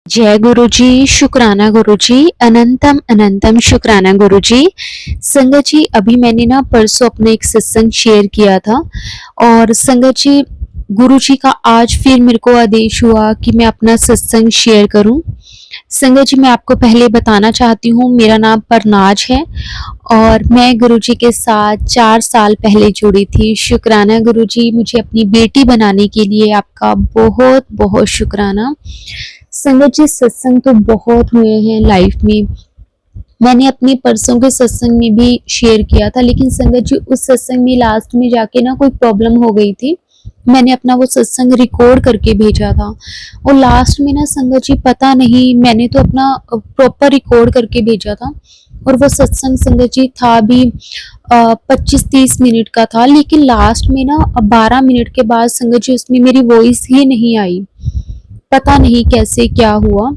जय गुरु जी, शुक्राना गुरु जी, अनंतम अनंतम शुक्राना गुरु जी। संगत जी, अभी मैंने ना परसों अपना एक सत्संग शेयर किया था और संगत जी, गुरु जी का आज फिर मेरे को आदेश हुआ कि मैं अपना सत्संग शेयर करूं। संगत जी, मैं आपको पहले बताना चाहती हूँ, मेरा नाम परनाज है और मैं गुरु जी के साथ 4 साल पहले जुड़ी थी। शुक्राना गुरु जी, मुझे अपनी बेटी बनाने के लिए आपका बहुत बहुत शुक्राना। संगत जी, सत्संग तो बहुत हुए हैं लाइफ में। मैंने अपने परसों के सत्संग में भी शेयर किया था, लेकिन संगत जी उस सत्संग में लास्ट में जाके ना कोई प्रॉब्लम हो गई थी। मैंने अपना वो सत्संग रिकॉर्ड करके भेजा था और लास्ट में ना संगत जी पता नहीं, मैंने तो अपना प्रॉपर रिकॉर्ड करके भेजा था और वो सत्संग संगत जी था भी 25-30 मिनट का था, लेकिन लास्ट में ना 12 मिनट के बाद संगत जी उसमें मेरी वॉइस ही नहीं आई। पता नहीं कैसे क्या हुआ।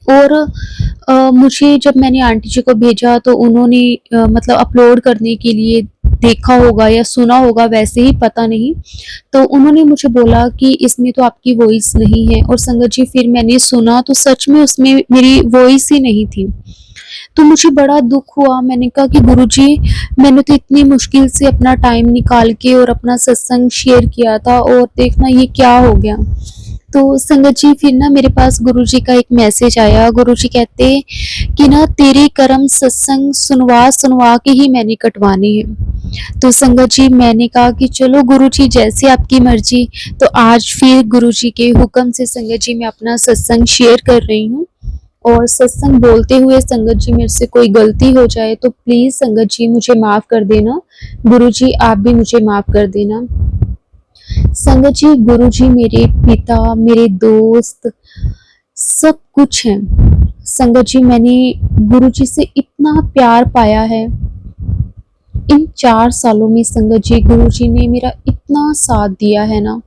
और मुझे जब मैंने आंटी जी को भेजा तो उन्होंने मतलब अपलोड करने के लिए देखा होगा या सुना होगा, वैसे ही पता नहीं। तो उन्होंने मुझे बोला कि इसमें तो आपकी वॉइस नहीं है और संगत जी फिर मैंने सुना तो सच में उसमें मेरी वॉइस ही नहीं थी। तो मुझे बड़ा दुख हुआ। मैंने कहा कि गुरुजी, मैंने तो इतनी मुश्किल से अपना टाइम निकाल के और अपना सत्संग शेयर किया था और देखना ये क्या हो गया। तो संगत जी फिर ना मेरे पास गुरुजी का एक मैसेज आया। गुरुजी कहते कि ना तेरे कर्म सत्संग सुनवा सुनवा के ही मैंने कटवाने हैं। तो संगत जी मैंने कहा कि चलो गुरुजी जैसे आपकी मर्जी। तो आज फिर गुरुजी के हुक्म से संगत जी मैं अपना सत्संग शेयर कर रही हूँ। और सत्संग बोलते हुए संगत जी मेरे से कोई गलती हो जाए तो प्लीज संगत जी मुझे माफ कर देना। गुरुजी आप भी मुझे माफ कर देना। संगत जी, गुरुजी मेरे पिता, मेरे दोस्त, सब कुछ हैं। संगत जी मैंने गुरुजी से इतना प्यार पाया है इन 4 सालों में। संगत जी गुरुजी ने मेरा इतना साथ दिया है ना,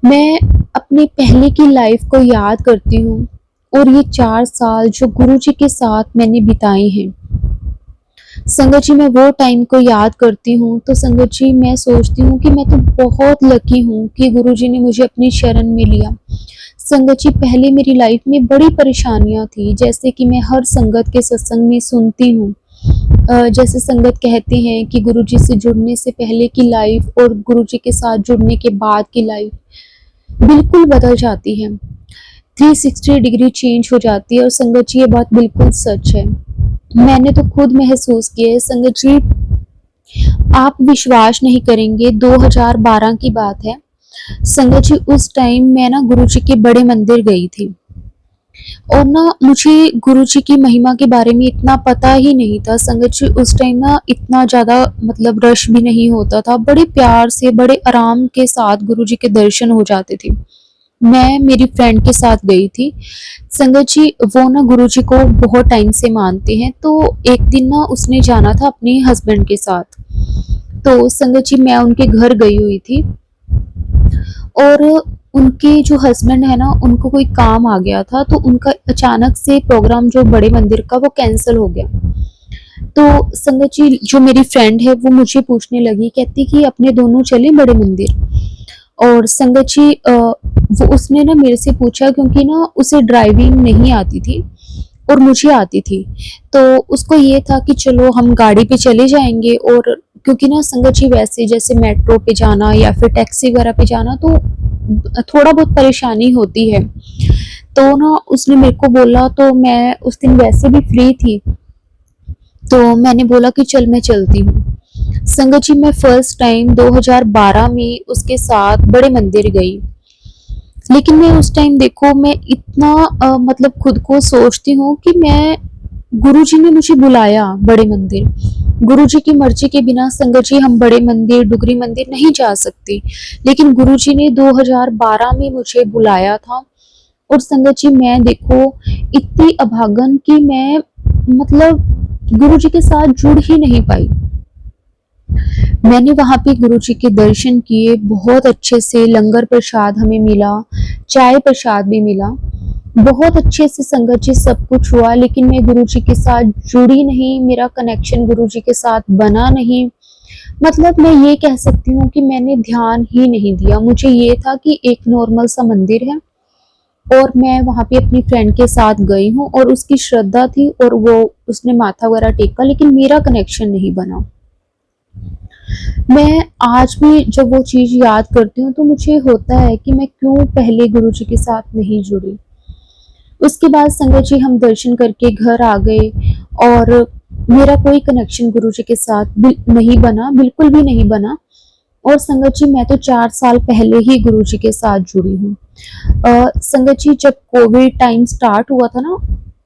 मैं अपने पहले की लाइफ को याद करती हूँ और ये 4 साल जो गुरुजी के साथ मैंने बिताए हैं, संगत जी मैं वो टाइम को याद करती हूँ तो संगत जी मैं सोचती हूँ कि मैं तो बहुत लकी हूँ कि गुरुजी ने मुझे अपनी शरण में लिया। संगत जी पहले मेरी लाइफ में बड़ी परेशानियाँ थी, जैसे कि मैं हर संगत के सत्संग में सुनती हूँ जैसे संगत कहते हैं कि गुरुजी से जुड़ने से पहले की लाइफ और गुरुजी के साथ जुड़ने के बाद की लाइफ बिल्कुल बदल जाती है, 360 डिग्री चेंज हो जाती है। और संगत जी ये बात बिल्कुल सच है, मैंने तो खुद महसूस किया है। संगत जी आप विश्वास नहीं करेंगे, 2012 की बात है। संगत जी उस टाइम मैं ना गुरुजी के बड़े मंदिर गई थी और ना मुझे गुरुजी की महिमा के बारे में इतना पता ही नहीं था। संगत जी उस टाइम ना इतना ज्यादा मतलब रश भी नहीं होता था, बड़े प्यार से बड़े आराम के साथ गुरुजी के दर्शन हो जाते थे। मैं मेरी फ्रेंड के साथ गई थी। संगत जी वो ना गुरुजी को बहुत टाइम से मानते हैं, तो एक दिन ना उसने जाना था अपने हस्बैंड के साथ। तो संगत जी मैं उनके घर गई हुई थी और उनके जो हस्बैंड है ना उनको कोई काम आ गया था, तो उनका अचानक से प्रोग्राम जो बड़े मंदिर का वो कैंसिल हो गया। तो संगत जी जो मेरी फ्रेंड है वो मुझे पूछने लगी, कहती कि अपने दोनों चले बड़े मंदिर। और संगत जी वो उसने ना मेरे से पूछा, क्योंकि ना उसे ड्राइविंग नहीं आती थी और मुझे आती थी, तो उसको ये था कि चलो हम गाड़ी पे चले जाएंगे। और क्योंकि ना संगत जी वैसे जैसे मेट्रो पे जाना या फिर टैक्सी वगैरह पे जाना तो थोड़ा बहुत परेशानी होती है। तो ना उसने मेरे को बोला, तो मैं उस दिन वैसे भी फ्री थी तो मैंने बोला कि चल मैं चलती हूँ। संगत जी मैं फर्स्ट टाइम 2012 में उसके साथ बड़े मंदिर गई, लेकिन मैं उस टाइम देखो मैं इतना मतलब खुद को सोचती हूँ कि मैं गुरुजी ने मुझे बुलाया बड़े मंदिर। गुरुजी की मर्जी के बिना संगत जी हम बड़े मंदिर डुगरी मंदिर नहीं जा सकते, लेकिन गुरुजी ने 2012 में मुझे बुलाया था। और संगत जी मैं देखो इतनी अभागन कि मैं मतलब गुरुजी के साथ जुड़ ही नहीं पाई। मैंने वहां पे गुरुजी के दर्शन किए, बहुत अच्छे से लंगर प्रसाद हमें मिला, चाय प्रसाद भी मिला, बहुत अच्छे से संगत जी सब कुछ हुआ, लेकिन मैं गुरुजी के साथ जुड़ी नहीं, मेरा कनेक्शन गुरुजी के साथ बना नहीं। मतलब मैं ये कह सकती हूँ कि मैंने ध्यान ही नहीं दिया। मुझे ये था कि एक नॉर्मल सा मंदिर है और मैं वहाँ पे अपनी फ्रेंड के साथ गई हूँ और उसकी श्रद्धा थी और वो उसने माथा वगैरह टेका, लेकिन मेरा कनेक्शन नहीं बना। मैं आज भी जब वो चीज़ याद करती हूँ तो मुझे होता है कि मैं क्यों पहले गुरुजी के साथ नहीं जुड़ी। उसके बाद संगत जी हम दर्शन करके घर आ गए और मेरा कोई कनेक्शन गुरुजी के साथ नहीं बना, बिल्कुल भी नहीं बना। और संगत जी मैं तो 4 साल पहले ही गुरुजी के साथ जुड़ी हूँ। संगत जी जब कोविड टाइम स्टार्ट हुआ था ना,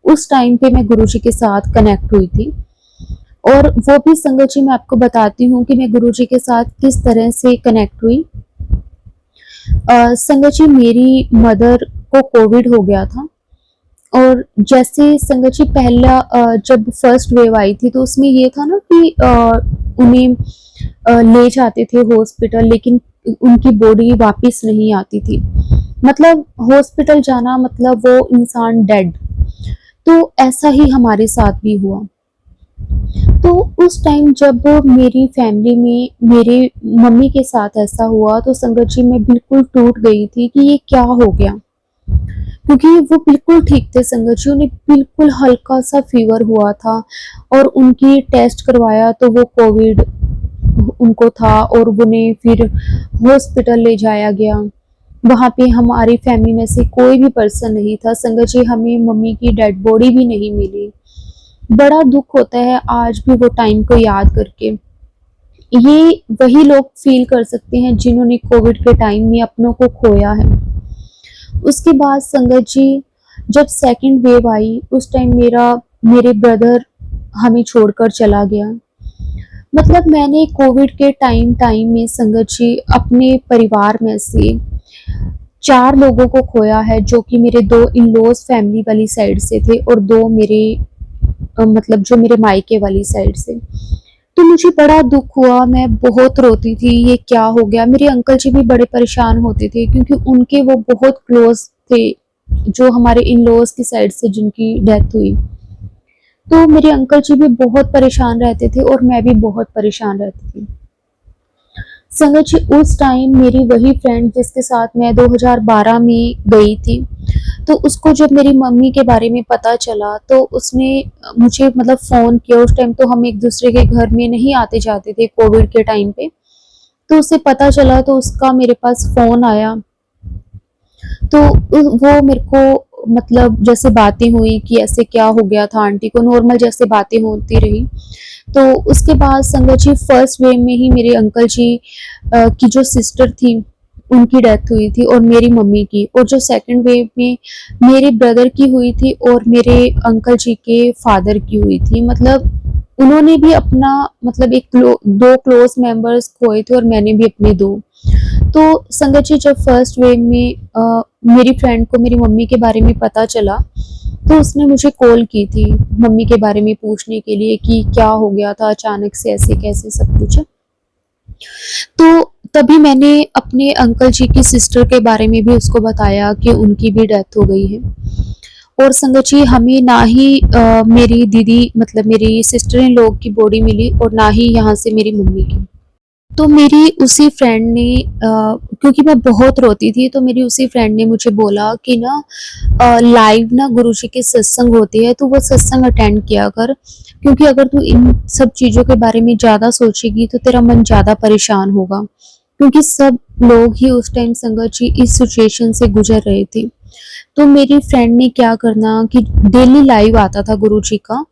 उस टाइम पे मैं गुरुजी के साथ कनेक्ट हुई थी। और वो भी संगत जी मैं आपको बताती हूँ कि मैं गुरुजी के साथ किस तरह से कनेक्ट हुई। संगत जी मेरी मदर को कोविड हो गया था और जैसे संगत जी पहला जब फर्स्ट वेव आई थी तो उसमें ये था ना कि उन्हें ले जाते थे हॉस्पिटल, लेकिन उनकी बॉडी वापस नहीं आती थी। मतलब हॉस्पिटल जाना मतलब वो इंसान डेड। तो ऐसा ही हमारे साथ भी हुआ। तो उस टाइम जब मेरी फैमिली में मेरे मम्मी के साथ ऐसा हुआ तो संगत जी मैं बिल्कुल टूट गई थी कि ये क्या हो गया, क्योंकि वो बिल्कुल ठीक थे संगत जी, उन्हें बिल्कुल हल्का सा फीवर हुआ था और उनकी टेस्ट करवाया तो वो कोविड उनको था और उन्हें फिर हॉस्पिटल ले जाया गया। वहाँ पे हमारी फैमिली में से कोई भी पर्सन नहीं था संगत जी, हमें मम्मी की डेड बॉडी भी नहीं मिली। बड़ा दुख होता है आज भी वो टाइम को याद करके। ये वही लोग फील कर सकते हैं जिन्होंने कोविड के टाइम में अपनों को खोया है। उसके बाद संगत जी जब सेकंड वेव आई उस टाइम मेरे ब्रदर हमें छोड़कर चला गया। मतलब मैंने कोविड के टाइम में संगत जी अपने परिवार में से 4 लोगों को खोया है, जो कि मेरे 2 इन-लॉज़ फैमिली वाली साइड से थे और 2 मेरे मतलब जो मेरे मायके वाली साइड से। तो मुझे बड़ा दुख हुआ, मैं बहुत रोती थी, ये क्या हो गया? मेरे अंकल जी भी बड़े परेशान होते थे क्योंकि उनके वो बहुत क्लोज़ थे, जो हमारे इन-लॉज़ की साइड से जिनकी डेथ हुई। तो मेरे अंकल जी भी बहुत परेशान रहते थे और मैं भी बहुत परेशान रहती थी। संगत जी उस टाइम मेरी वही फ्रेंड जिसके साथ मैं 2012 में गई थी, तो उसको जब मेरी मम्मी के बारे में पता चला तो उसने मुझे मतलब फ़ोन किया। उस टाइम तो हम एक-दूसरे के घर में नहीं आते-जाते थे कोविड के टाइम पे। तो उसे पता चला तो उसका मेरे पास फ़ोन आया। तो वो मेरे को मतलब जैसे बातें हुई कि ऐसे क्या हो गया था आंटी को, नॉर्मल जैसे बातें होती रही। तो उसके बाद संगत जी फर्स्ट वेव में ही मेरे अंकल जी की जो सिस्टर थी उनकी डेथ हुई थी और मेरी मम्मी की, और जो सेकंड वेव में मेरे ब्रदर की हुई थी और मेरे अंकल जी के फादर की हुई थी। मतलब उन्होंने भी अपना मतलब 2 क्लोज मेंबर्स खोए थे और मैंने भी अपने 2। तो संगत जी जब फर्स्ट वेव में मेरी फ्रेंड को मेरी मम्मी के बारे में पता चला तो उसने मुझे कॉल की थी मम्मी के बारे में पूछने के लिए कि क्या हो गया था अचानक से, ऐसे कैसे सब कुछ। तो तभी मैंने अपने अंकल जी की सिस्टर के बारे में भी उसको बताया कि उनकी भी डेथ हो गई है। और संगत जी हमें ना ही मेरी दीदी मतलब मेरी सिस्टर इन लॉ की बॉडी मिली और ना ही यहाँ से मेरी मम्मी की। तो मेरी उसी फ्रेंड ने क्योंकि मैं बहुत रोती थी तो मेरी उसी फ्रेंड ने मुझे बोला कि ना लाइव ना गुरुजी के सत्संग होते हैं तो वो सत्संग अटेंड किया कर, क्योंकि अगर तू इन सब चीज़ों के बारे में ज़्यादा सोचेगी तो तेरा मन ज़्यादा परेशान होगा, क्योंकि सब लोग ही उस टाइम संगत जी इस सिचुएशन से गुजर रहे थे। तो मेरी फ्रेंड ने क्या करना कि डेली लाइव आता था गुरुजी का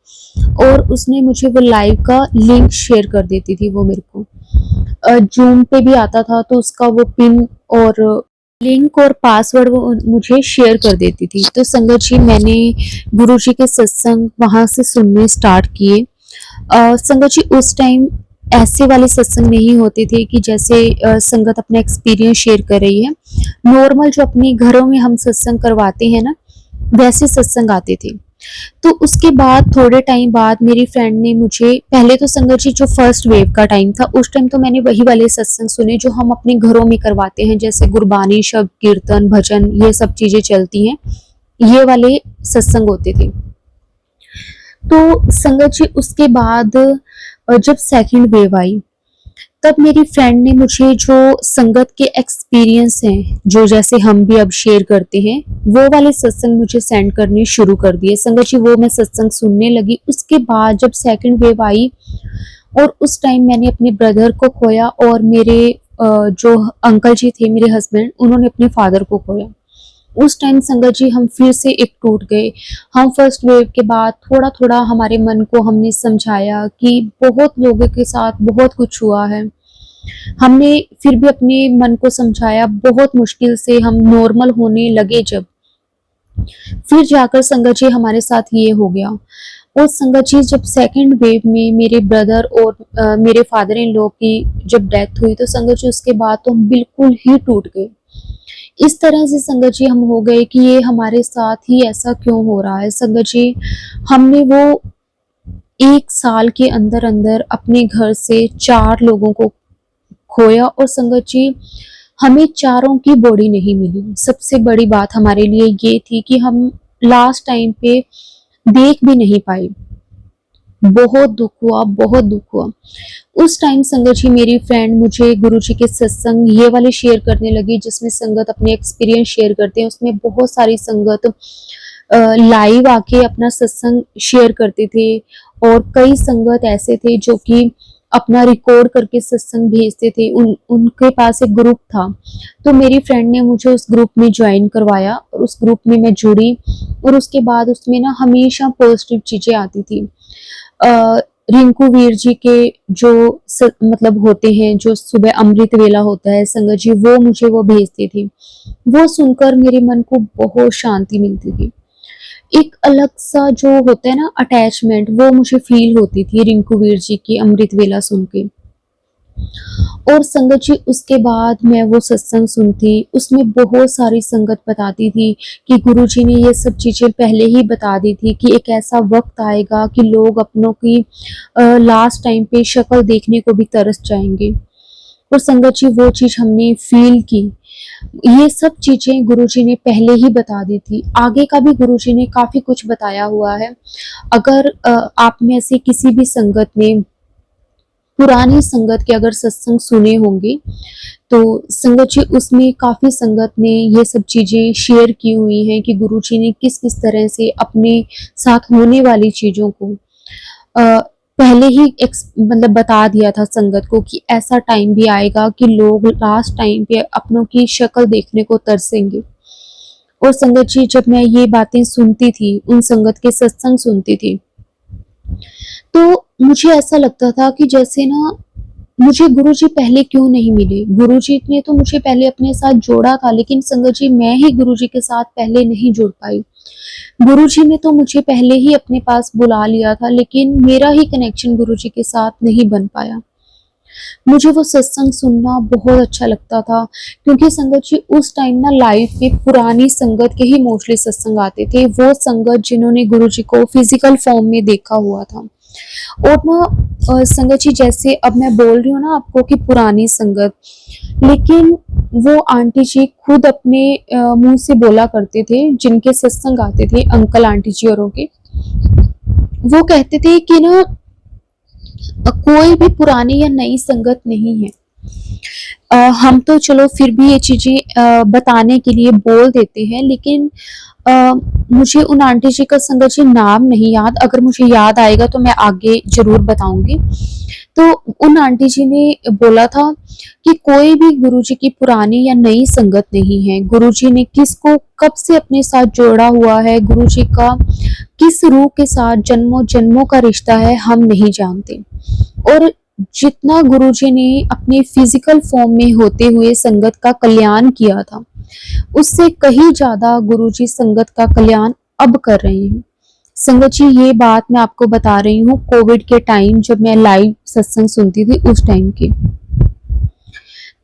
और उसने मुझे वो लाइव का लिंक शेयर कर देती थी वो मेरे को। जूम पे भी आता था तो उसका वो पिन और लिंक और पासवर्ड वो मुझे शेयर कर देती थी। तो संगत जी मैंने गुरुजी के सत्संग वहाँ से सुनने स्टार्ट किए। संगत जी उस टाइम ऐसे वाले सत्संग नहीं होते थे कि जैसे संगत अपना एक्सपीरियंस शेयर कर रही है। नॉर्मल जो अपने घरों में हम सत्संग करवाते हैं ना, वैसे सत्संग आते थे। तो उसके बाद थोड़े टाइम बाद मेरी फ्रेंड ने मुझे पहले तो संगत जी जो फर्स्ट वेव का टाइम था उस टाइम तो मैंने वही वाले सत्संग सुने जो हम अपने घरों में करवाते हैं, जैसे गुरबानी, शब्द कीर्तन, भजन, ये सब चीज़ें चलती हैं, ये वाले सत्संग होते थे। तो संगत जी उसके बाद जब सेकंड वेव आई तब मेरी फ्रेंड ने मुझे जो संगत के एक्सपीरियंस हैं, जो जैसे हम भी अब शेयर करते हैं, वो वाले सत्संग मुझे सेंड करने शुरू कर दिए। संगत जी वो मैं सत्संग सुनने लगी। उसके बाद जब सेकंड वेव आई और उस टाइम मैंने अपने ब्रदर को खोया और मेरे जो अंकल जी थे मेरे हस्बैंड, उन्होंने अपने फादर को खोया। उस टाइम संगत जी हम फिर से एक टूट गए। हम फर्स्ट वेव के बाद थोड़ा-थोड़ा हमारे मन को हमने समझाया कि बहुत लोगों के साथ बहुत कुछ हुआ है। हमने फिर भी अपने मन को समझाया, बहुत मुश्किल से हम नॉर्मल होने लगे जब, फिर जाकर संगत जी हमारे साथ ये हो गया। और संगत जी जब सेकंड वेव में मेरे ब्रदर और मेरे फादर इन लॉ की जब डेथ हुई तो संगत जी उसके बाद तो हम बिल्कुल ही टूट गए। इस तरह से संगत जी हम हो गए कि ये हमारे साथ ही ऐसा क्यों हो रहा है। संगत जी हमने वो 1 साल के अंदर-अंदर अपने घर से 4 लोगों को खोया और संगत जी हमें चारों की बॉडी नहीं मिली। सबसे बड़ी बात हमारे लिए ये थी कि हम लास्ट टाइम पे देख भी नहीं पाए। बहुत दुःख हुआ, बहुत दुःख हुआ। उस टाइम संगत जी मेरी फ्रेंड मुझे गुरुजी के सत्संग ये वाले शेयर करने लगी जिसमें संगत अपने एक्सपीरियंस शेयर करते हैं। उसमें बहुत सारी संगत लाइव आके अपना सत्संग शेयर करते थे और कई संगत ऐसे थे जो कि अपना रिकॉर्ड करके सत्संग भेजते थे। उनके पास एक ग्रुप था। तो मेरी फ्रेंड ने मुझे उस ग्रुप में ज्वाइन करवाया और उस ग्रुप में मैं जुड़ी और उसके बाद उसमें ना हमेशा पॉजिटिव चीज़ें आती थी। अ, रिंकू वीर जी के जो मतलब होते हैं, जो सुबह अमृत वेला होता है संगत जी, वो मुझे वो भेजती थी। वो सुनकर मेरे मन को बहुत शांति मिलती थी। एक अलग सा जो होता है ना अटैचमेंट, वो मुझे फील होती थी रिंकू वीर जी की अमृत वेला सुन के। और संगत जी उसके बाद मैं वो सत्संग सुनती, उसमें बहुत सारी संगत बताती थी कि गुरुजी ने ये सब चीज़ें पहले ही बता दी थी कि एक ऐसा वक्त आएगा कि लोग अपनों की लास्ट टाइम पे शक्ल देखने को भी तरस जाएंगे। और संगत जी वो चीज़ हमने फील की। ये सब चीज़ें गुरुजी ने पहले ही बता दी थी। आगे का भी गुरुजी ने काफ़ी कुछ बताया हुआ है। अगर आप में से किसी भी संगत ने पुरानी संगत के अगर सत्संग सुने होंगे तो संगत जी उसमें काफ़ी संगत ने ये सब चीज़ें शेयर की हुई हैं कि गुरुजी ने किस-किस तरह से अपने साथ होने वाली चीज़ों को पहले ही मतलब बता दिया था संगत को कि ऐसा टाइम भी आएगा कि लोग लास्ट टाइम पे अपनों की शक्ल देखने को तरसेंगे। और संगत जी जब मैं ये बातें सुनती थी, उन संगत के सत्संग सुनती थी, तो मुझे ऐसा लगता था कि जैसे ना मुझे गुरुजी पहले क्यों नहीं मिले? गुरुजी ने तो मुझे पहले अपने साथ जोड़ा था, लेकिन संगत जी मैं ही गुरुजी के साथ पहले नहीं जुड़ पाई। गुरुजी ने तो मुझे पहले ही अपने पास बुला लिया था, लेकिन मेरा ही कनेक्शन गुरुजी के साथ नहीं बन पाया। मुझे वो सत्संग सुनना बहुत अच्छा लगता था क्योंकि संगत जी उस टाइम ना लाइव में पुरानी संगत के ही मोस्टली सत्संग आते थे। वो संगत जिन्होंने गुरुजी को फिजिकल फॉर्म में देखा हुआ था। और ना संगत जी जैसे अब मैं बोल रही हूँ ना आपको कि पुरानी संगत, लेकिन वो आंटी जी खुद अपने मुंह से बोला करते थे, जिनके सत्संग आते थे अंकल आंटी जी औरों के, वो कहते थे कि ना कोई भी पुरानी या नई संगत नहीं है। हम तो चलो फिर भी ये चीज़ें बताने के लिए बोल देते हैं, लेकिन मुझे उन आंटी जी का संगत जी नाम नहीं याद, अगर मुझे याद आएगा तो मैं आगे ज़रूर बताऊँगी। तो उन आंटी जी ने बोला था कि कोई भी गुरुजी की पुरानी या नई संगत नहीं है। गुरुजी ने किसको कब से अपने साथ जोड़ा हुआ है, गुरुजी का किस रूह के साथ जन्मों-जन्मों का रिश्ता है, हम नहीं जानते। और जितना गुरुजी ने अपने फिजिकल फॉर्म में होते हुए संगत का कल्याण किया था, उससे कहीं ज़्यादा गुरुजी संगत का कल्याण अब कर रहे हैं। संगत जी ये बात मैं आपको बता रही हूँ कोविड के टाइम जब मैं लाइव सत्संग सुनती थी उस टाइम की।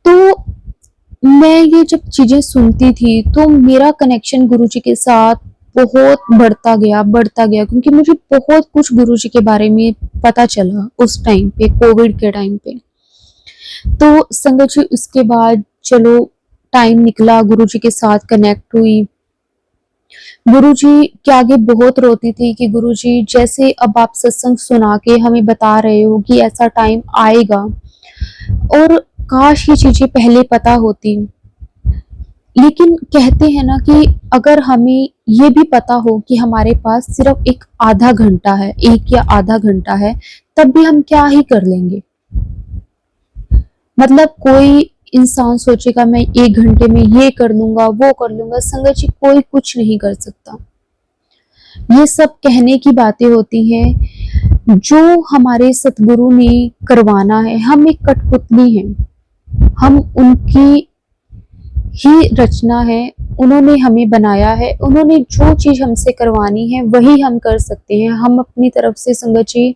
तो मैं ये जब चीज़ें सुनती थी तो मेरा कनेक्शन गुरुजी के साथ बहुत बढ़ता गया क्योंकि मुझे बहुत कुछ गुरुजी के बारे में पता चला उस टाइम पे, कोविड के टाइम पे। तो संगत जी उसके बाद चलो टाइम निकला, गुरुजी के साथ कनेक्ट हुई। गुरुजी के आगे बहुत रोती थी कि गुरुजी जैसे अब आप सत्संग सुना के हमें बता रहे हो कि ऐसा टाइम आएगा, और काश ये चीजें पहले पता होती। लेकिन कहते हैं ना कि अगर हमें ये भी पता हो कि हमारे पास सिर्फ एक आधा घंटा है, 1 या आधा घंटा है, तब भी हम क्या ही कर लेंगे। मतलब कोई इंसान सोचेगा मैं 1 घंटे में ये कर लूंगा, वो कर लूंगा। संगत जी, कोई कुछ नहीं कर सकता। ये सब कहने की बातें होती हैं, जो हमारे सतगुरु ने करवाना है। हम एक कठपुतली हैं, हम उनकी ही रचना है, उन्होंने हमें बनाया है, उन्होंने जो चीज हमसे करवानी है वही हम कर सकते हैं। हम अपनी तरफ से संगत जी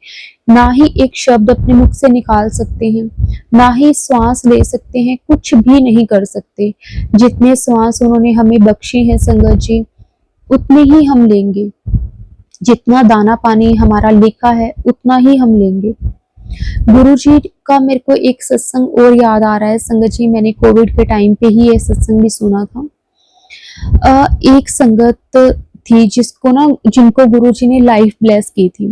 ना ही एक शब्द अपने मुख से निकाल सकते हैं, ना ही श्वास ले सकते हैं, कुछ भी नहीं कर सकते। जितने श्वास उन्होंने हमें बख्शे हैं संगत जी, उतने ही हम लेंगे। जितना दाना पानी हमारा लिखा है उतना ही हम लेंगे। गुरु जी का मेरे को एक सत्संग और याद आ रहा है संगत जी, मैंने कोविड के टाइम पे ही ये सत्संग भी सुना था। एक संगत थी जिनको गुरु जी ने लाइफ ब्लेस की थी।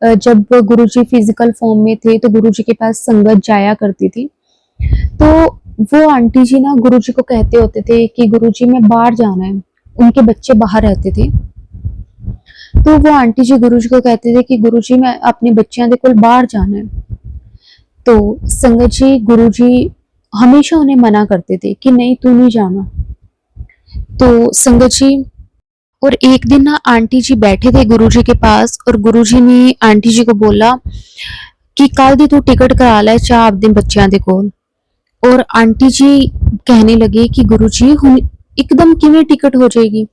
जब गुरु जी फिजिकल फॉर्म में थे तो गुरु जी के पास संगत जाया करती थी। तो वो आंटी जी ना गुरु जी को कहते होते थे कि गुरु जी मैं बाहर जाना है, उनके बच्चे बाहर रहते थे। तो वो आंटी जी गुरु जी को कहते थे कि गुरु जी मैं अपने बच्चों के कोल बाहर जाना है। तो संगत जी गुरु जी हमेशा उन्हें मना करते थे कि नहीं तू नहीं जाना। तो संगत जी, और एक दिन ना आंटी जी बैठे थे गुरु जी के पास, और गुरु जी ने आंटी जी को बोला कि कल दी तू टिकट करा ले चाह अपने बच्चों के कोल। और आंटी जी कहने लगे कि गुरु जी हुण एकदम किवें टिकट हो जाएगी।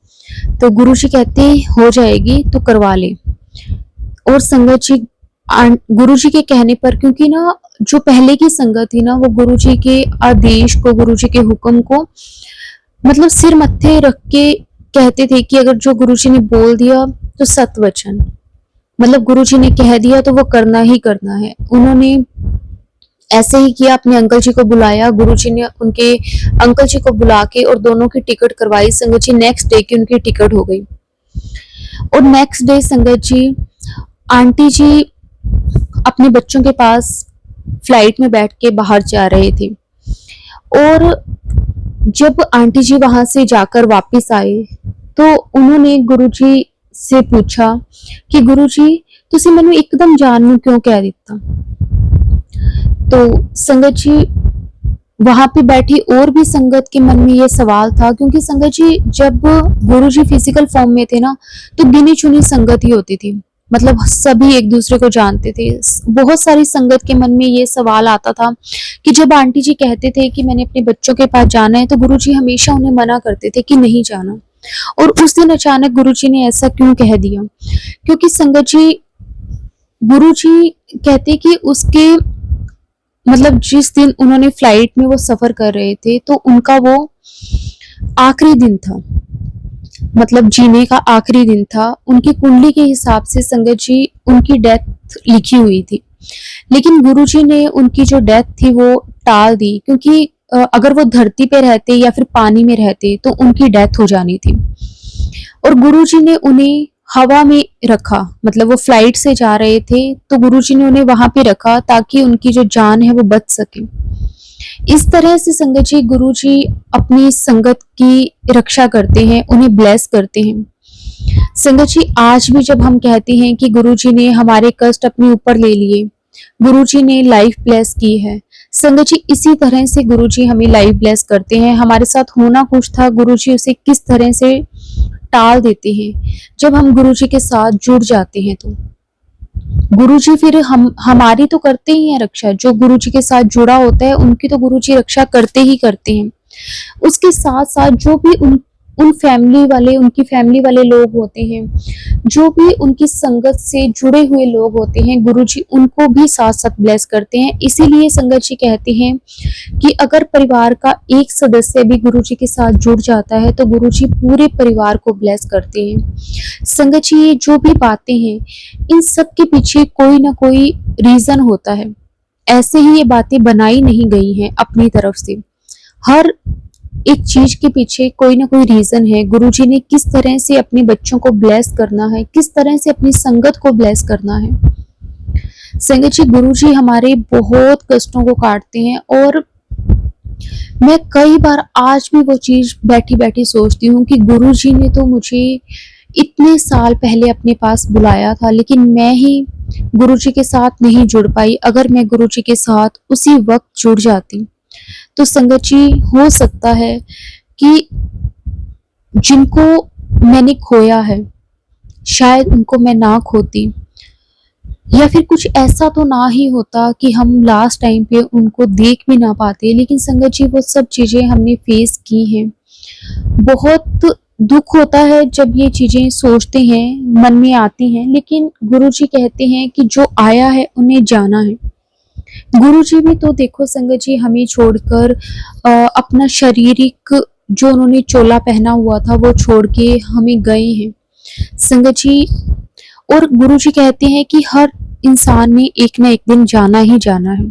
तो गुरु जी कहते हो जाएगी तो करवा ले। और संगत जी गुरु जी के कहने पर, क्योंकि ना जो पहले की संगत थी ना वो गुरु जी के आदेश को, गुरु जी के हुक्म को मतलब सिर मत्थे रख के कहते थे कि अगर जो गुरु जी ने बोल दिया तो सत वचन, मतलब गुरु जी ने कह दिया तो वो करना ही करना है। उन्होंने ऐसे ही किया, अपने अंकल जी को बुलाया, गुरु जी ने उनके अंकल जी को बुला के और दोनों की टिकट करवाई संगत जी। नेक्स्ट डे की उनकी टिकट हो गई। और नेक्स्ट डे संगत जी आंटी जी अपने बच्चों के पास फ्लाइट में बैठ के बाहर जा रहे थे। और जब आंटी जी वहां से जाकर वापस आए तो उन्होंने गुरु जी से पूछा कि गुरु जी तुसी मैनू एकदम जान नू क्यों कह दिता। तो संगत जी वहां पे बैठी और भी संगत के मन में ये सवाल था, क्योंकि संगत जी जब गुरु जी फिजिकल फॉर्म में थे ना तो गिनी चुनी संगत ही होती थी, मतलब सभी एक दूसरे को जानते थे। बहुत सारी संगत के मन में ये सवाल आता था कि जब आंटी जी कहते थे कि मैंने अपने बच्चों के पास जाना है तो गुरु जी हमेशा उन्हें मना करते थे कि नहीं जाना। और उस दिन अचानक गुरु जी ने ऐसा क्यों कह दिया, क्योंकि संगत जी गुरु जी कहते कि उसके मतलब जिस दिन उन्होंने फ्लाइट में वो सफर कर रहे थे तो उनका वो आखिरी दिन था, मतलब जीने का आखिरी दिन था। उनकी कुंडली के हिसाब से संगत जी उनकी डेथ लिखी हुई थी, लेकिन गुरु जी ने उनकी जो डेथ थी वो टाल दी, क्योंकि अगर वो धरती पे रहते या फिर पानी में रहते तो उनकी डेथ हो जानी थी। और गुरु जी ने उन्हें हवा में रखा, मतलब वो फ्लाइट से जा रहे थे तो गुरु जी ने उन्हें वहां पे रखा ताकि उनकी जो जान है वो बच सके। इस तरह से संगत जी गुरु जी अपनी संगत की रक्षा करते हैं, उन्हें ब्लेस करते हैं। संगत जी आज भी जब हम कहते हैं कि गुरु जी ने हमारे कष्ट अपने ऊपर ले लिए, गुरु जी ने लाइफ ब्लेस की है, संगत जी इसी तरह से गुरु जी हमें लाइफ ब्लेस करते हैं। हमारे साथ होना कुछ था, गुरु जी उसे किस तरह से टाल देते हैं। जब हम गुरु जी के साथ जुड़ जाते हैं तो गुरु जी फिर हमारी तो करते ही हैं रक्षा। जो गुरु जी के साथ जुड़ा होता है उनकी तो गुरु जी रक्षा करते ही करते हैं। उसके साथ साथ जो भी उन फैमिली वाले, उनकी फैमिली वाले लोग होते हैं, जो भी उनकी संगत से जुड़े हुए लोग होते हैं, गुरु जी उनको भी साथ साथ ब्लेस करते हैं। इसीलिए संगत जी कहते हैं कि अगर परिवार का एक सदस्य भी गुरु जी के साथ जुड़ जाता है तो गुरु जी पूरे परिवार को ब्लेस करते हैं। संगत जी ये जो भी बातें हैं इन सब के पीछे कोई ना कोई रीजन होता है, ऐसे ही ये बातें बनाई नहीं गई हैं अपनी तरफ से। हर एक चीज के पीछे कोई ना कोई रीजन है। गुरुजी ने किस तरह से अपने बच्चों को ब्लेस करना है, किस तरह से अपनी संगत को ब्लेस करना है। संगत जी, गुरुजी हमारे बहुत कष्टों को काटते हैं, और मैं कई बार आज भी वो चीज बैठी बैठी सोचती हूँ कि गुरुजी ने तो मुझे इतने साल पहले अपने पास बुलाया था, लेकिन मैं ही गुरुजी के साथ नहीं जुड़ पाई। अगर मैं गुरुजी के साथ उसी वक्त जुड़ जाती तो संगत जी, हो सकता है कि जिनको मैंने खोया है शायद उनको मैं ना खोती, या फिर कुछ ऐसा तो ना ही होता कि हम लास्ट टाइम पे उनको देख भी ना पाते। लेकिन संगत जी, वो सब चीजें हमने फेस की हैं। बहुत दुख होता है जब ये चीजें सोचते हैं, मन में आती हैं, लेकिन गुरुजी कहते हैं कि जो आया है उन्हें जाना है। गुरुजी भी तो देखो संगत जी, हमें छोड़कर अपना शारीरिक जो उन्होंने चोला पहना हुआ था वो छोड़ के हमें गए हैं संगत जी। और गुरुजी कहते हैं कि हर इंसान ने एक ना एक दिन जाना ही जाना है।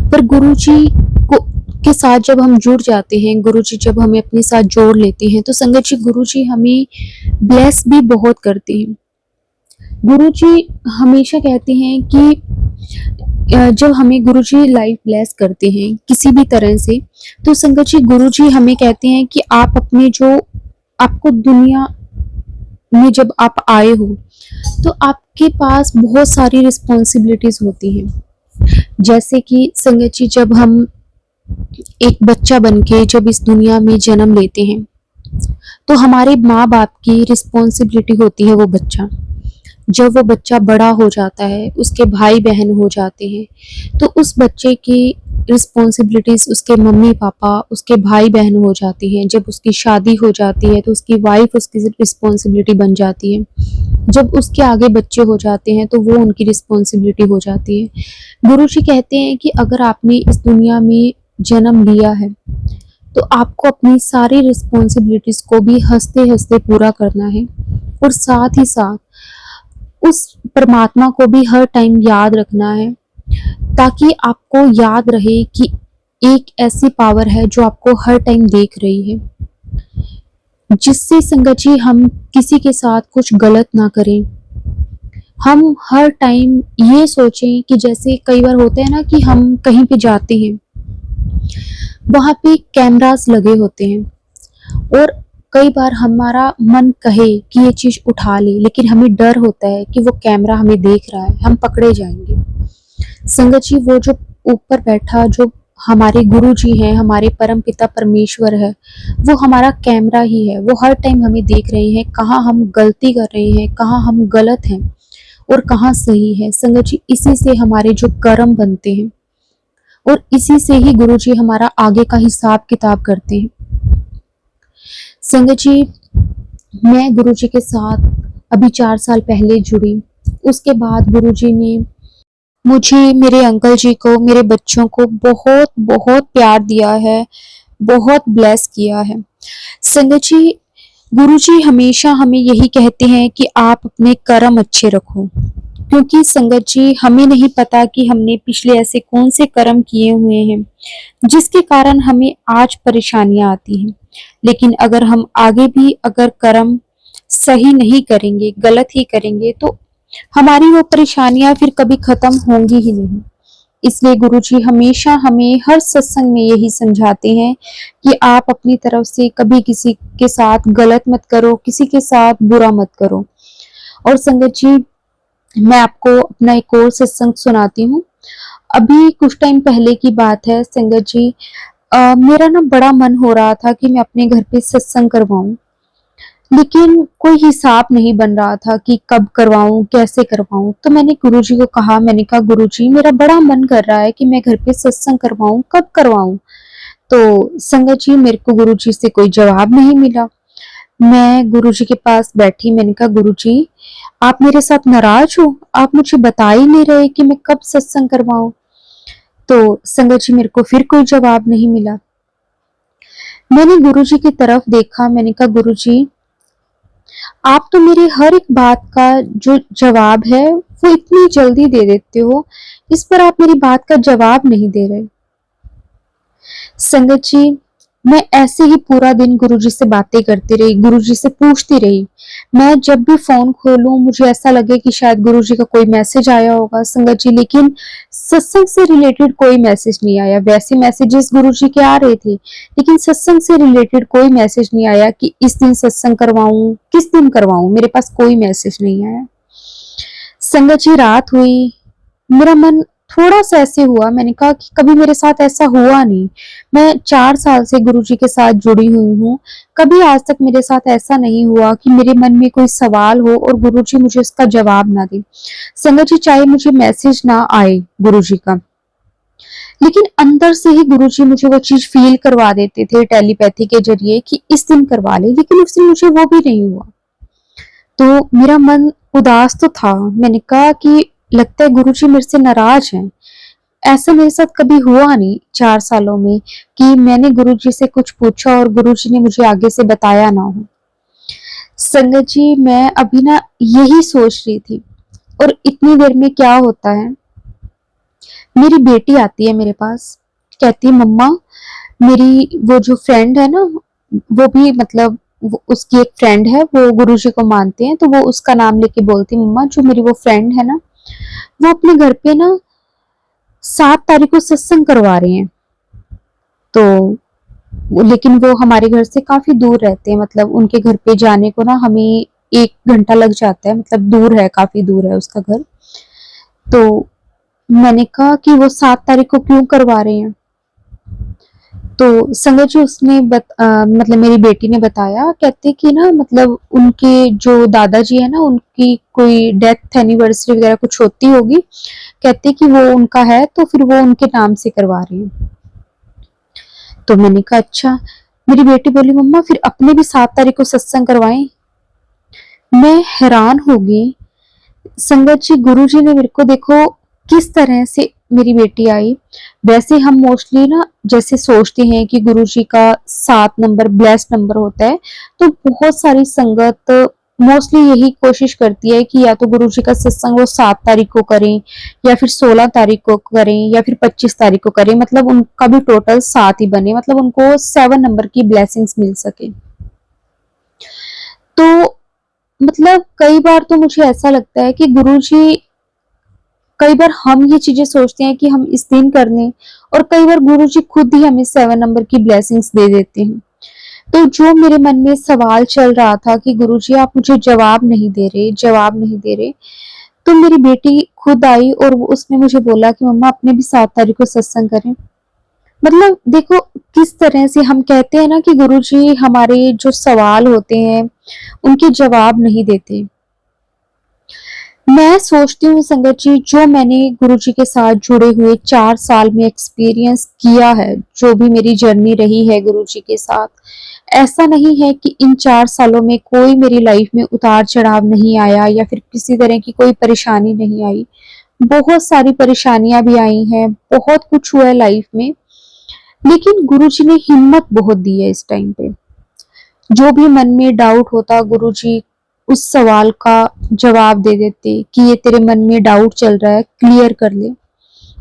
पर गुरुजी को के साथ जब हम जुड़ जाते हैं, गुरुजी जब हमें अपने साथ जोड़ लेते हैं, तो संगत जी गुरुजी हमें ब्लेस भी बहुत करते हैं। गुरुजी हमेशा कहते हैं कि जब हमें गुरुजी लाइफ ब्लेस करते हैं किसी भी तरह से, तो संगत जी गुरुजी हमें कहते हैं कि आप अपने जो आपको दुनिया में जब आप आए हो तो आपके पास बहुत सारी रिस्पॉन्सिबिलिटीज होती हैं। जैसे कि संगत जी, जब हम एक बच्चा बनके जब इस दुनिया में जन्म लेते हैं तो हमारे माँ बाप की रिस्पॉन्सिबिलिटी होती है वो बच्चा। जब वो बच्चा बड़ा हो जाता है, उसके भाई बहन हो जाते हैं, तो उस बच्चे की रिस्पॉन्सिबिलिटीज उसके मम्मी पापा, उसके भाई बहन हो जाती हैं। जब उसकी शादी हो जाती है तो उसकी वाइफ उसकी रिस्पॉन्सिबिलिटी बन जाती है। जब उसके आगे बच्चे हो जाते हैं तो वो उनकी रिस्पॉन्सिबिलिटी हो जाती है। गुरु जी कहते हैं कि अगर आपने इस दुनिया में जन्म लिया है तो आपको अपनी सारी रिस्पॉन्सिबिलिटीज को भी हंसते हंसते पूरा करना है, और साथ ही साथ उस परमात्मा को भी हर टाइम याद रखना है, ताकि आपको याद रहे कि एक ऐसी पावर है जो आपको हर टाइम देख रही है। जिससे संगत जी हम किसी के साथ कुछ गलत ना करें। हम हर टाइम ये सोचें कि जैसे कई बार होता है ना कि हम कहीं पे जाते हैं, वहां पे कैमरास लगे होते हैं, और कई बार हमारा मन कहे कि ये चीज उठा ले, लेकिन हमें डर होता है कि वो कैमरा हमें देख रहा है, हम पकड़े जाएंगे। संगत जी, वो जो ऊपर बैठा जो हमारे गुरु जी हैं, हमारे परम पिता परमेश्वर है, वो हमारा कैमरा ही है। वो हर टाइम हमें देख रहे हैं कहाँ हम गलती कर रहे हैं, कहाँ हम गलत हैं और कहाँ सही है। संगत जी, इसी से हमारे जो कर्म बनते हैं और इसी से ही गुरु जी हमारा आगे का हिसाब किताब करते हैं। संगत जी, मैं गुरु जी के साथ अभी 4 साल पहले जुड़ी। उसके बाद गुरु जी ने मुझे, मेरे अंकल जी को, मेरे बच्चों को बहुत बहुत प्यार दिया है, बहुत ब्लेस किया है। संगत जी, गुरु जी हमेशा हमें यही कहते हैं कि आप अपने कर्म अच्छे रखो, क्योंकि संगत जी हमें नहीं पता कि हमने पिछले ऐसे कौन से कर्म किए हुए हैं जिसके कारण हमें आज परेशानियां आती हैं। लेकिन अगर हम आगे भी अगर कर्म सही नहीं करेंगे, गलत ही करेंगे, तो हमारी वो परेशानियां फिर कभी खत्म होंगी ही नहीं। इसलिए गुरुजी हमेशा हमें हर सत्संग में यही समझाते हैं कि आप अपनी तरफ से कभी किसी के साथ गलत मत करो, किसी के साथ बुरा मत करो। और संगत जी, मैं आपको अपना एक और सत्संग सुनाती हूँ। अभी कुछ टाइम पहले की बात है संगत जी, मेरा ना बड़ा मन हो रहा था कि मैं अपने घर पे सत्संग करवाऊं, लेकिन कोई हिसाब नहीं बन रहा था कि कब करवाऊं, कैसे करवाऊं। तो मैंने गुरुजी को कहा, मैंने कहा गुरुजी, मेरा बड़ा मन कर रहा है कि मैं घर पे सत्संग करवाऊं, कब करवाऊं। तो संगत जी, मेरे को गुरुजी से कोई जवाब नहीं मिला। मैं गुरुजी के पास बैठी, मैंने कहा गुरुजी, आप मेरे साथ नाराज हो, आप मुझे बता ही नहीं रहे कि मैं कब सत्संग करवाऊं। तो संगत जी, मेरे को फिर कोई जवाब नहीं मिला। मैंने गुरुजी की तरफ देखा, मैंने कहा गुरुजी, आप तो मेरी हर एक बात का जो जवाब है वो इतनी जल्दी दे देते हो, इस पर आप मेरी बात का जवाब नहीं दे रहे। संगत जी, मैं ऐसे ही पूरा दिन गुरुजी से बातें करती रही, गुरुजी से पूछती रही। मैं जब भी फ़ोन खोलूँ मुझे ऐसा लगे कि शायद गुरुजी का कोई मैसेज आया होगा संगत जी, लेकिन सत्संग से रिलेटेड कोई मैसेज नहीं आया। वैसे मैसेजेस गुरुजी के आ रहे थे, लेकिन सत्संग से रिलेटेड कोई मैसेज नहीं आया कि इस दिन सत्संग करवाऊँ, किस दिन करवाऊँ, मेरे पास कोई मैसेज नहीं आया। संगत जी रात हुई, मेरा मन थोड़ा-सा ऐसे हुआ, मैंने कहा कि कभी मेरे साथ ऐसा हुआ नहीं। मैं 4 साल से गुरुजी के साथ जुड़ी हुई हूँ, कभी आज तक मेरे साथ ऐसा नहीं हुआ कि मेरे मन में कोई सवाल हो और गुरुजी मुझे उसका जवाब ना दें। संगत जी चाहे मुझे मैसेज ना आए गुरुजी का, लेकिन अंदर से ही गुरुजी मुझे वो चीज़ फ़ील करवा देते थे टेलीपैथी के ज़रिए कि इस दिन करवा लें, लेकिन उस दिन मुझे वो भी नहीं हुआ। तो मेरा मन उदास तो था, मैंने कहा कि लगता है गुरुजी मेरे से नाराज़ हैं। ऐसा मेरे साथ कभी हुआ नहीं 4 सालों में कि मैंने गुरुजी से कुछ पूछा और गुरुजी ने मुझे आगे से बताया ना हो। संगत जी मैं अभी ना यही सोच रही थी और इतनी देर में क्या होता है, मेरी बेटी आती है मेरे पास, कहती है मम्मा मेरी वो जो फ्रेंड है ना, वो भी मतलब उसकी एक फ्रेंड है, वो गुरुजी को मानते हैं, तो वो उसका नाम लेके बोलती मम्मा जो मेरी वो फ्रेंड है ना, वो अपने घर पे ना 7 तारीख को सत्संग करवा रहे हैं। तो लेकिन वो हमारे घर से काफ़ी दूर रहते हैं, मतलब उनके घर पे जाने को ना हमें 1 घंटा लग जाता है, मतलब दूर है, काफ़ी दूर है उसका घर। तो मैंने कहा कि वो 7 तारीख को क्यों करवा रहे हैं? तो संगत जी उसने मतलब मेरी बेटी ने बताया, कहते कि ना मतलब उनके जो दादाजी है ना, उनकी कोई डेथ एनिवर्सरी वगैरह कुछ होती होगी, कहते कि वो उनका है तो फिर वो उनके नाम से करवा रहे हैं। तो मैंने कहा अच्छा। मेरी बेटी बोली मम्मा फिर अपने भी 7 तारीख को सत्संग करवाएं। मैं हैरान हो गई। संगत जी गुरुजी ने मेरे को देखो किस तरह से मेरी बेटी आई। वैसे हम मोस्टली ना जैसे सोचते हैं कि गुरुजी का 7 नंबर ब्लेस्ड नंबर होता है, तो बहुत सारी संगत मोस्टली यही कोशिश करती है कि या तो गुरुजी का सत्संग वो 7 तारीख को करें या फिर 16 तारीख को करें या फिर 25 तारीख को करें, मतलब उनका भी टोटल 7 ही बने, मतलब उनको 7 नंबर की ब्लेसिंग्स मिल सके। तो मतलब कई बार तो मुझे ऐसा लगता है कि गुरुजी, कई बार हम ये चीजें सोचते हैं कि हम इस दिन कर लें और कई बार गुरुजी खुद ही हमें 7 नंबर की ब्लेसिंग्स दे देते हैं। तो जो मेरे मन में सवाल चल रहा था कि गुरुजी आप मुझे जवाब नहीं दे रहे, जवाब नहीं दे रहे, तो मेरी बेटी खुद आई और उसने मुझे बोला कि मम्मा अपने भी 7 तारीख को सत्संग करें। मतलब देखो किस तरह से हम कहते हैं ना कि गुरुजी हमारे जो सवाल होते हैं उनके जवाब नहीं देते। मैं सोचती हूँ संगत जी जो मैंने गुरुजी के साथ जुड़े हुए 4 साल में एक्सपीरियंस किया है, जो भी मेरी जर्नी रही है गुरुजी के साथ, ऐसा नहीं है कि इन 4 सालों में कोई मेरी लाइफ में उतार-चढ़ाव नहीं आया या फिर किसी तरह की कोई परेशानी नहीं आई। बहुत सारी परेशानियाँ भी आई हैं, बहुत कुछ हुआ है लाइफ में, लेकिन गुरुजी ने हिम्मत बहुत दी है इस टाइम पे। जो भी मन में डाउट होता गुरुजी उस सवाल का जवाब दे देते कि ये तेरे मन में डाउट चल रहा है, क्लियर कर ले।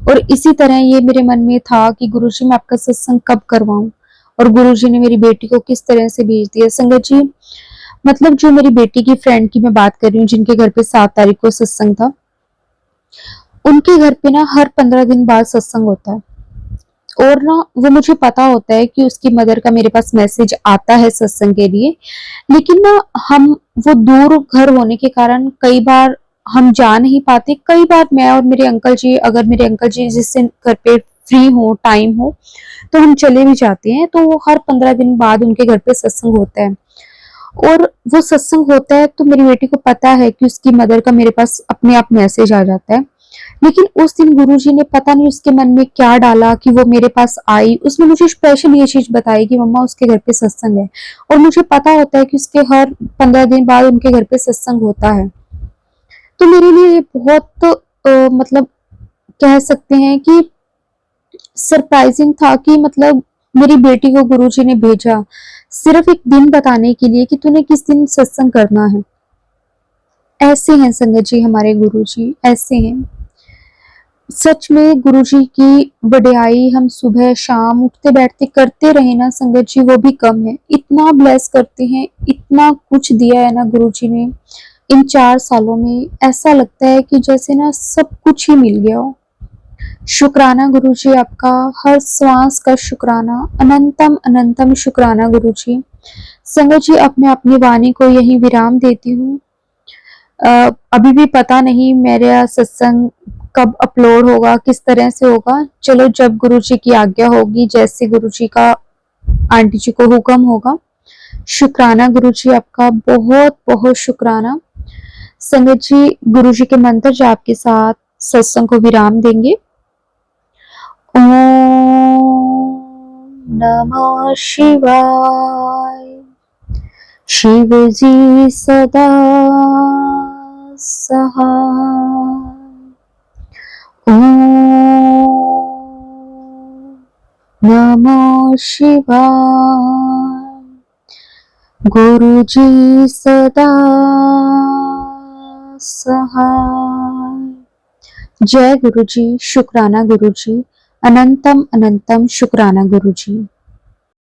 और इसी तरह ये मेरे मन में था कि गुरुजी मैं आपका सत्संग कब करवाऊं, और गुरुजी ने मेरी बेटी को किस तरह से भेज दिया। संगत जी मतलब जो मेरी बेटी की फ्रेंड की मैं बात कर रही हूँ जिनके घर पे 7 तारीख को सत्संग था, उनके घर पे ना हर 15 दिन बाद सत्संग होता है। और ना वो मुझे पता होता है कि उसकी मदर का मेरे पास मैसेज आता है सत्संग के लिए, लेकिन ना हम वो दूर घर होने के कारण कई बार हम जा नहीं पाते। कई बार मैं और मेरे अंकल जी, अगर मेरे अंकल जी जिस दिन घर पे फ्री हो, टाइम हो, तो हम चले भी जाते हैं। तो वो हर 15 दिन बाद उनके घर पे सत्संग होता है और वो सत्संग होता है तो मेरी बेटी को पता है कि उसकी मदर का मेरे पास अपने आप मैसेज आ जाता है। लेकिन उस दिन गुरुजी ने पता नहीं उसके मन में क्या डाला कि वो मेरे पास आई। उसने मुझे स्पेशल ये चीज बताई कि मम्मा उसके घर पे सत्संग है, और मुझे पता होता है कि उसके हर 15 दिन बाद उनके घर पे सत्संग होता है। तो मेरे लिए ये बहुत मतलब कह सकते हैं कि सरप्राइजिंग था कि मतलब मेरी बेटी को गुरुजी ने भेजा सिर्फ एक दिन बताने के लिए कि तूने किस दिन सत्संग करना है। ऐसे हैं संगत जी हमारे गुरुजी, ऐसे हैं। सच में गुरुजी की वडियाई हम सुबह शाम उठते बैठते करते रहे ना संगत जी, वो भी कम है। इतना ब्लेस करते हैं, इतना कुछ दिया है ना गुरुजी ने इन 4 सालों में, ऐसा लगता है कि जैसे ना सब कुछ ही मिल गया हो। शुक्राना गुरुजी आपका, हर श्वास का शुक्राना, अनंतम अनंतम शुक्राना गुरुजी। संगत जी, अब मैं अपनी वाणी को यहीं विराम देती हूँ। अभी भी पता नहीं मेरा सत्संग कब अपलोड होगा, किस तरह से होगा। चलो, जब गुरुजी की आज्ञा होगी, जैसे गुरुजी का आंटी जी को हुक्म होगा। शुक्राना गुरुजी आपका, बहुत बहुत शुक्राना। संगत जी, गुरुजी के मंत्र जाप के साथ सत्संग को विराम देंगे। ओम नमः शिवाय। शिव जी सदा सहाय। ओम नमः शिवाय। गुरुजी सदा सहाय। जय गुरुजी, शुक्राना गुरुजी, अनंतम अनंतम शुक्राना गुरुजी।